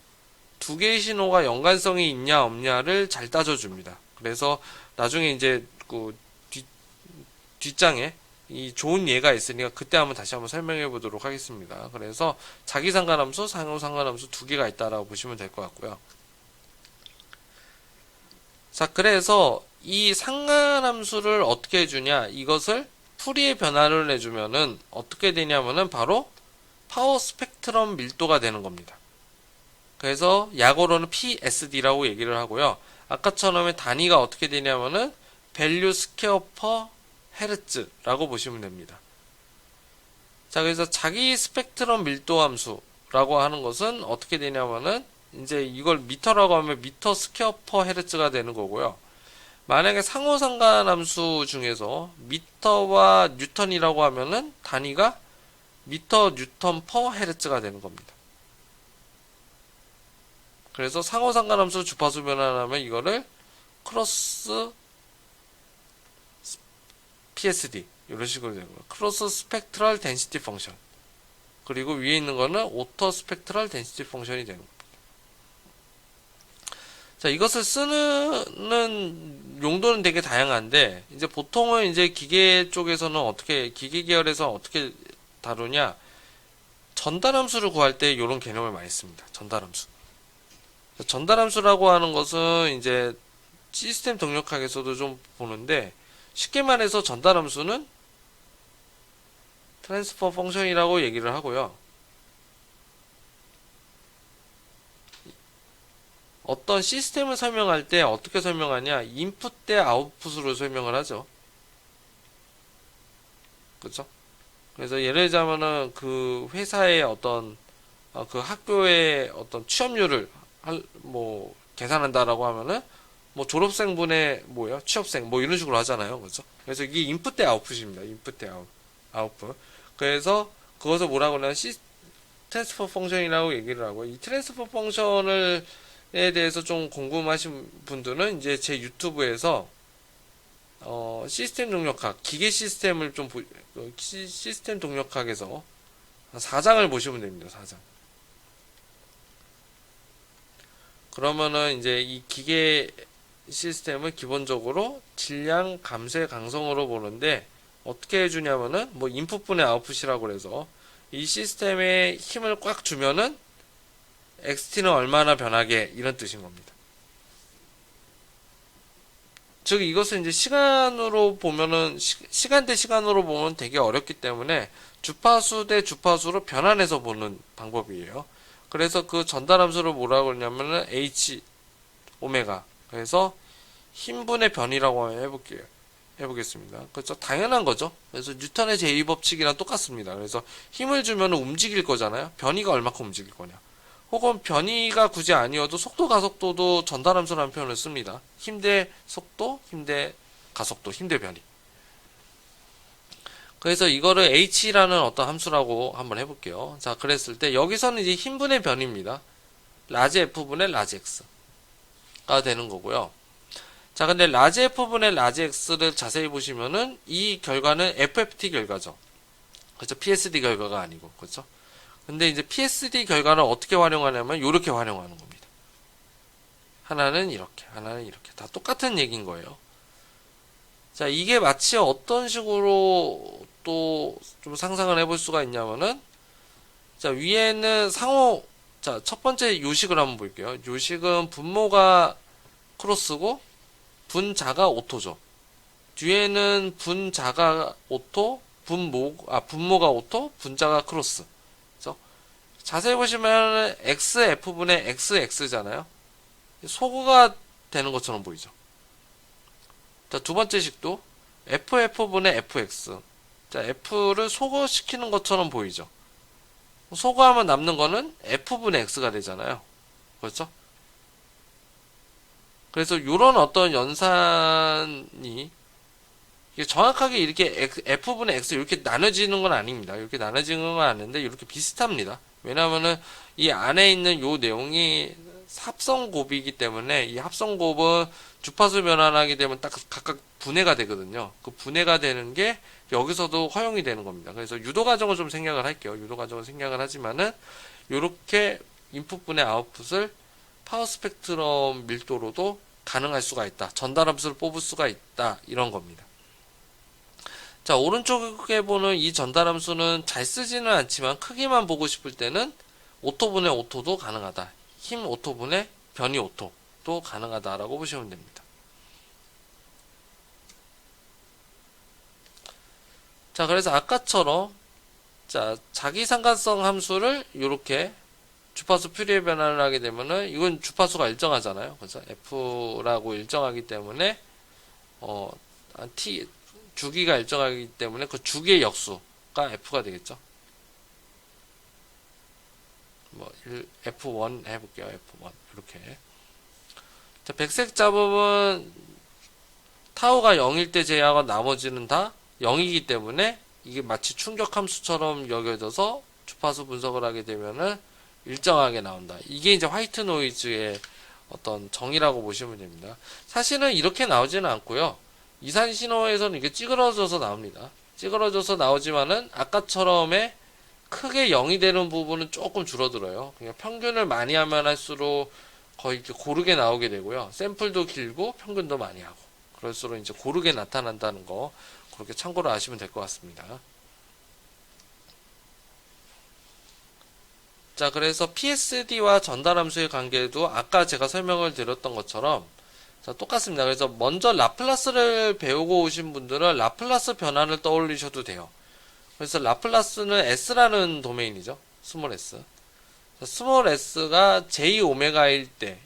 Speaker 1: 두 개의 신호가 연관성이 있냐 없냐를 잘 따져줍니다. 그래서 나중에 이제 그 뒷장에 이 좋은 예가 있으니까 그때 한번 다시 한번 설명해 보도록 하겠습니다. 그래서 자기상관함수, 상호상관함수 두 개가 있다라고 보시면 될 것 같고요. 자, 그래서 이 상관함수를 어떻게 해주냐, 이것을 풀이의 변화를 내주면은 어떻게 되냐면은 바로 파워 스펙트럼 밀도가 되는 겁니다. 그래서 약어로는 PSD라고 얘기를 하고요. 아까처럼 단위가 어떻게 되냐면은 value square per 헤르츠라고 보시면 됩니다. 자, 그래서 자기 스펙트럼 밀도 함수라고 하는 것은 어떻게 되냐면은 이제 이걸 미터라고 하면 미터 스퀘어 퍼 헤르츠가 되는 거고요. 만약에 상호상관 함수 중에서 미터와 뉴턴이라고 하면은 단위가 미터 뉴턴 퍼 헤르츠가 되는 겁니다. 그래서 상호상관 함수 주파수 변환하면 이거를 크로스 PSD 이런 식으로 되는 거예요. 크로스 스펙트럴 덴시티 펑션. 그리고 위에 있는 거는 오토 스펙트럴 덴시티 펑션이 되는 겁니다. 자, 이것을 쓰는 용도는 되게 다양한데, 이제 보통은 이제 기계 쪽에서는 기계 계열에서 어떻게 다루냐, 전달함수를 구할 때 이런 개념을 많이 씁니다. 전달함수. 전달함수라고 하는 것은 이제 시스템 동력학에서도 좀 보는데, 쉽게 말해서 전달함수는 트랜스퍼 펑션이라고 얘기를 하고요. 어떤 시스템을 설명할 때 어떻게 설명하냐, 인풋 대 아웃풋으로 설명을 하죠. 그렇죠? 그래서 예를 들자면은 그 회사의 어떤 그 학교의 어떤 취업률을 계산한다라고 하면은 뭐 졸업생분의 뭐예요? 취업생 뭐 이런 식으로 하잖아요. 그렇죠? 그래서 이게 인풋 대 아웃풋입니다. 인풋 대 아웃풋. 그래서 그것을 뭐라고 하냐면 트랜스퍼 펑션이라고 얘기를 하고, 이 트랜스퍼 펑션을 에 대해서 좀 궁금하신 분들은 이제 제 유튜브에서 시스템 동력학, 기계 시스템을 좀 시스템 동력학에서 4장을 보시면 됩니다. 4장. 그러면은 이제 이 기계 시스템을 기본적으로 질량, 감쇄, 강성으로 보는데, 어떻게 해주냐면은 뭐 인풋분의 아웃풋이라고 그래서 이 시스템에 힘을 꽉 주면은 XT는 얼마나 변하게, 이런 뜻인 겁니다. 즉 이것은 이제 시간으로 보면은 시간 대 시간으로 보면 되게 어렵기 때문에 주파수 대 주파수로 변환해서 보는 방법이에요. 그래서 그 전달함수를 뭐라고 그러냐면은 H 오메가, 그래서 힘분의 변이라고 해보겠습니다. 그렇죠? 당연한 거죠. 그래서 뉴턴의 제2법칙이랑 똑같습니다. 그래서 힘을 주면 움직일 거잖아요. 변이가 얼마큼 움직일 거냐. 혹은 변이가 굳이 아니어도 속도 가속도도 전달함수라는 표현을 씁니다. 힘 대 속도, 힘 대 가속도, 힘 대 변이. 그래서 이거를 h라는 어떤 함수라고 한번 해볼게요. 자, 그랬을 때 여기서는 이제 힘분의 변입니다. 라지 f분의 라지 x가 되는 거고요. 자, 근데 라지 f분의 라지 x를 자세히 보시면은 이 결과는 FFT 결과죠. 그렇죠? PSD 결과가 아니고, 그렇죠? 근데 이제 PSD 결과를 어떻게 활용하냐면 이렇게 활용하는 겁니다. 하나는 이렇게, 하나는 이렇게. 다 똑같은 얘기인 거예요. 자, 이게 마치 어떤 식으로 또 좀 상상을 해볼 수가 있냐면은, 자, 위에는 자, 첫 번째 요식을 한번 볼게요. 요식은 분모가 크로스고, 분자가 오토죠. 뒤에는 분자가 오토, 분모가 오토, 분자가 크로스. 그죠? 자세히 보시면, XF분의 XX 소거가 되는 것처럼 보이죠. 자, 두 번째 식도 FF분의 FX. 자, F를 소거시키는 것처럼 보이죠. 소거하면 남는 거는 F분의 X가 되잖아요. 그렇죠? 그래서 이런 어떤 연산이 이게 정확하게 이렇게 F분의 X 이렇게 나눠지는 건 아닙니다. 이렇게 나눠지는 건 아닌데 이렇게 비슷합니다. 왜냐하면은 이 안에 있는 요 내용이 합성곱이기 때문에 이 합성곱은 주파수 변환하게 되면 딱 각각 분해가 되거든요. 그 분해가 되는 게 여기서도 허용이 되는 겁니다. 그래서 유도 과정을 좀 생략을 할게요. 유도 과정을 생략을 하지만은 요렇게 인풋 분해 아웃풋을 파워 스펙트럼 밀도로도 가능할 수가 있다. 전달 함수를 뽑을 수가 있다. 이런 겁니다. 자, 오른쪽에 보는 이 전달 함수는 잘 쓰지는 않지만 크기만 보고 싶을 때는 오토분의 오토도 가능하다. 힘 오토분의 변이 오토도 가능하다라고 보시면 됩니다. 자, 그래서 아까처럼 자, 자기상관성 함수를 이렇게 주파수 퓨리에 변환을 하게 되면은 이건 주파수가 일정하잖아요. 그래서 F라고 일정하기 때문에 주기가 일정하기 때문에 그 주기의 역수가 F가 되겠죠. 뭐 F1 해볼게요. F1 이렇게. 자, 백색 잡음은 타우가 0일 때 제외하고 나머지는 다 0이기 때문에 이게 마치 충격 함수처럼 여겨져서 주파수 분석을 하게 되면은 일정하게 나온다. 이게 이제 화이트 노이즈의 어떤 정의라고 보시면 됩니다. 사실은 이렇게 나오지는 않고요. 이산 신호에서는 이게 찌그러져서 나옵니다. 찌그러져서 나오지만은 아까처럼의 크게 0이 되는 부분은 조금 줄어들어요. 그냥 평균을 많이 하면 할수록 거의 이렇게 고르게 나오게 되고요. 샘플도 길고 평균도 많이 하고. 그럴수록 이제 고르게 나타난다는 거 그렇게 참고로 아시면 될 것 같습니다. 자, 그래서 PSD와 전달함수의 관계도 아까 제가 설명을 드렸던 것처럼 자, 똑같습니다. 그래서 먼저 라플라스를 배우고 오신 분들은 라플라스 변환을 떠올리셔도 돼요. 그래서 라플라스는 S라는 도메인이죠. 스몰 S. 자, 스몰 S가 J오메가일 때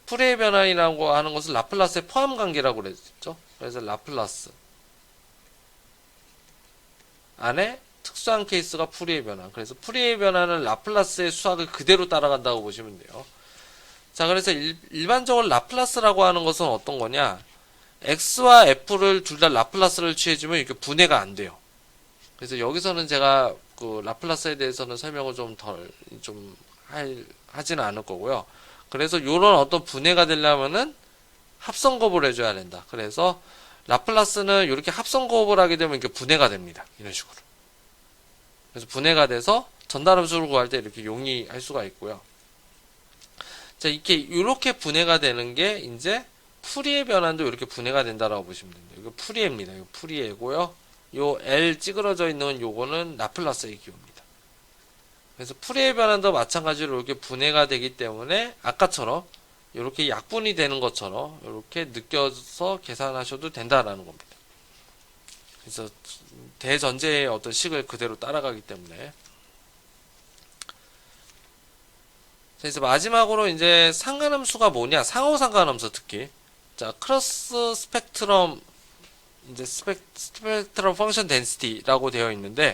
Speaker 1: 푸레 변환이라고 하는 것을 라플라스의 포함 관계라고 그랬죠. 그래서 라플라스 안에 특수한 케이스가 푸리에 변환. 그래서 푸리에 변환은 라플라스의 수학을 그대로 따라간다고 보시면 돼요. 자, 그래서 일반적으로 라플라스라고 하는 것은 어떤 거냐? X와 F를 둘 다 라플라스를 취해주면 이렇게 분해가 안 돼요. 그래서 여기서는 제가 그 라플라스에 대해서는 설명을 하지는 않을 거고요. 그래서 이런 어떤 분해가 되려면은 합성곱을 해줘야 된다. 그래서 라플라스는 이렇게 합성곱을 하게 되면 이렇게 분해가 됩니다. 이런 식으로. 그래서 분해가 돼서 전달함수를 구할 때 이렇게 용이할 수가 있고요. 자, 이렇게 분해가 되는 게 이제 푸리에 변환도 이렇게 분해가 된다라고 보시면 됩니다. 이거 푸리에입니다. 이거 푸리에고요. 요 L 찌그러져 있는 요거는 라플라스의 기호입니다. 그래서 푸리에 변환도 마찬가지로 이렇게 분해가 되기 때문에 아까처럼 이렇게 약분이 되는 것처럼 이렇게 느껴서 계산하셔도 된다라는 겁니다. 그래서 대전제의 어떤 식을 그대로 따라가기 때문에. 그래서 마지막으로 이제 상관함수가 뭐냐? 상호 상관함수 특히. 자, 크로스 스펙트럼 이제 스펙트럼 펑션 덴시티라고 되어 있는데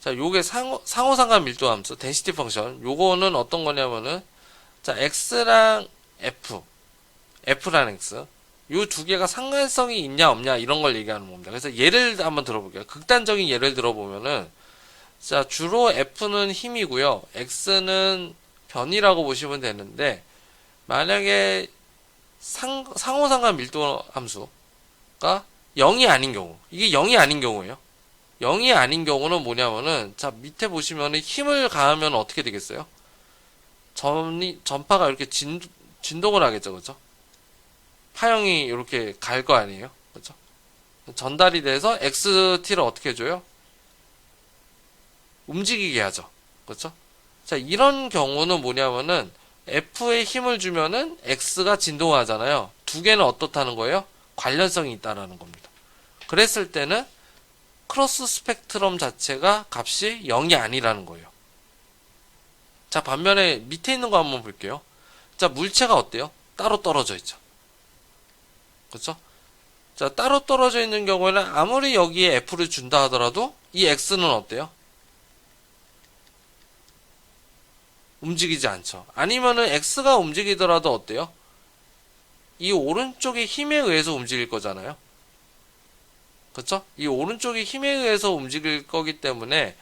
Speaker 1: 자, 요게 상호 상관 밀도 함수 덴시티 펑션. 요거는 어떤 거냐면은 자, X랑 F랑 X. 요 두 개가 상관성이 있냐 없냐 이런 걸 얘기하는 겁니다. 그래서 예를 한번 들어볼게요. 극단적인 예를 들어보면은 자, 주로 F는 힘이고요. X는 변이라고 보시면 되는데 만약에 상호상관 밀도 함수가 0이 아닌 경우, 이게 0이 아닌 경우예요. 0이 아닌 경우는 뭐냐면은 자, 밑에 보시면은 힘을 가하면 어떻게 되겠어요? 전파가 이렇게 진동을 하겠죠, 그죠? 파형이 이렇게 갈 거 아니에요, 그죠? 전달이 돼서 XT를 어떻게 해줘요? 움직이게 하죠, 그죠? 자, 이런 경우는 뭐냐면은 F에 힘을 주면은 X가 진동하잖아요. 두 개는 어떻다는 거예요? 관련성이 있다라는 겁니다. 그랬을 때는 크로스 스펙트럼 자체가 값이 0이 아니라는 거예요. 자, 반면에 밑에 있는 거 한번 볼게요. 자, 물체가 어때요? 따로 떨어져 있죠. 그렇죠? 자, 따로 떨어져 있는 경우에는 아무리 여기에 F를 준다 하더라도 이 X는 어때요? 움직이지 않죠. 아니면은 X가 움직이더라도 어때요? 이 오른쪽의 힘에 의해서 움직일 거잖아요. 그쵸? 이 오른쪽의 힘에 의해서 움직일 거기 때문에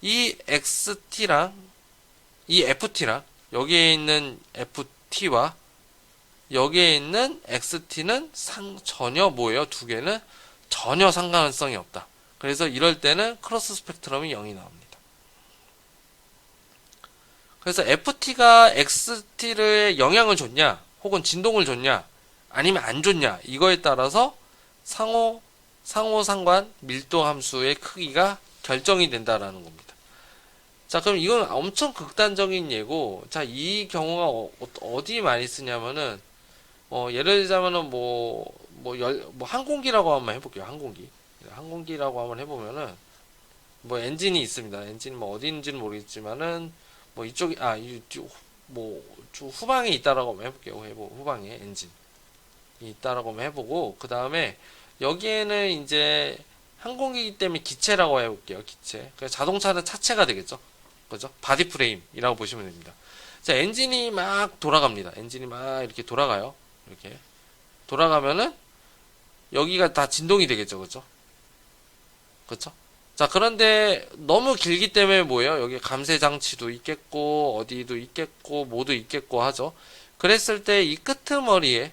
Speaker 1: 이 XT랑 이 FT랑 여기에 있는 FT와 여기에 있는 XT는 전혀 뭐예요? 두 개는 전혀 상관성이 없다. 그래서 이럴 때는 크로스 스펙트럼이 0이 나옵니다. 그래서 FT가 XT를 영향을 줬냐, 혹은 진동을 줬냐, 아니면 안 줬냐, 이거에 따라서 상호상관 밀도 함수의 크기가 결정이 된다라는 겁니다. 자, 그럼 이건 엄청 극단적인 예고, 자, 이 경우가 어디 많이 쓰냐면은, 예를 들자면은 항공기라고 한번 해볼게요. 항공기라고 한번 해보면은, 엔진이 있습니다. 엔진이 어디 있는지는 모르겠지만은, 후방에 있다라고 한번 해볼게요. 후방에 엔진이 있다라고 한번 해보고, 그 다음에 여기에는 이제 항공기이기 때문에 기체라고 해볼게요. 기체. 자동차는 차체가 되겠죠. 그죠? 바디 프레임이라고 보시면 됩니다. 자, 엔진이 막 돌아갑니다. 엔진이 막 이렇게 돌아가요. 이렇게. 돌아가면은 여기가 다 진동이 되겠죠. 그죠? 그쵸? 자, 그런데 너무 길기 때문에 뭐예요? 여기 감쇄 장치도 있겠고, 어디도 있겠고, 모두 있겠고 하죠. 그랬을 때 이 끄트머리에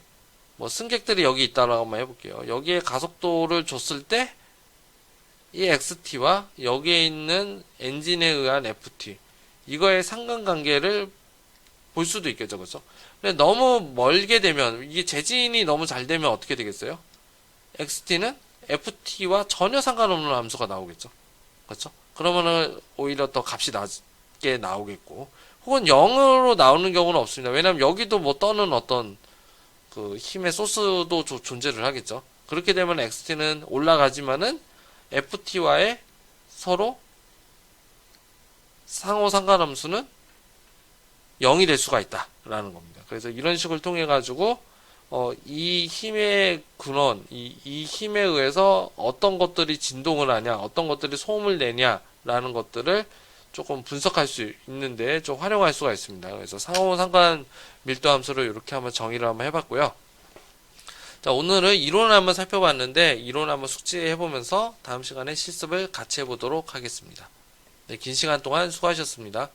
Speaker 1: 승객들이 여기 있다라고 한번 해볼게요. 여기에 가속도를 줬을 때 이 XT와 여기에 있는 엔진에 의한 FT 이거의 상관관계를 볼 수도 있겠죠. 그죠? 근데 너무 멀게 되면 이게 재진이 너무 잘 되면 어떻게 되겠어요? XT는 FT와 전혀 상관없는 함수가 나오겠죠. 그렇죠? 그러면은 오히려 더 값이 낮게 나오겠고, 혹은 0으로 나오는 경우는 없습니다. 왜냐면 여기도 떠는 어떤 그 힘의 소스도 존재를 하겠죠. 그렇게 되면 XT는 올라가지만은 FT와의 서로 상호 상관함수는 0이 될 수가 있다라는 겁니다. 그래서 이런 식을 통해 가지고 이 힘의 근원, 이 힘에 의해서 어떤 것들이 진동을 하냐, 어떤 것들이 소음을 내냐라는 것들을 조금 분석할 수 있는데 좀 활용할 수가 있습니다. 그래서 상호 상관 밀도 함수를 이렇게 한번 정의를 한번 해봤고요. 자, 오늘은 이론을 한번 살펴봤는데 이론 한번 숙지해보면서 다음 시간에 실습을 같이 해보도록 하겠습니다. 네, 긴 시간 동안 수고하셨습니다.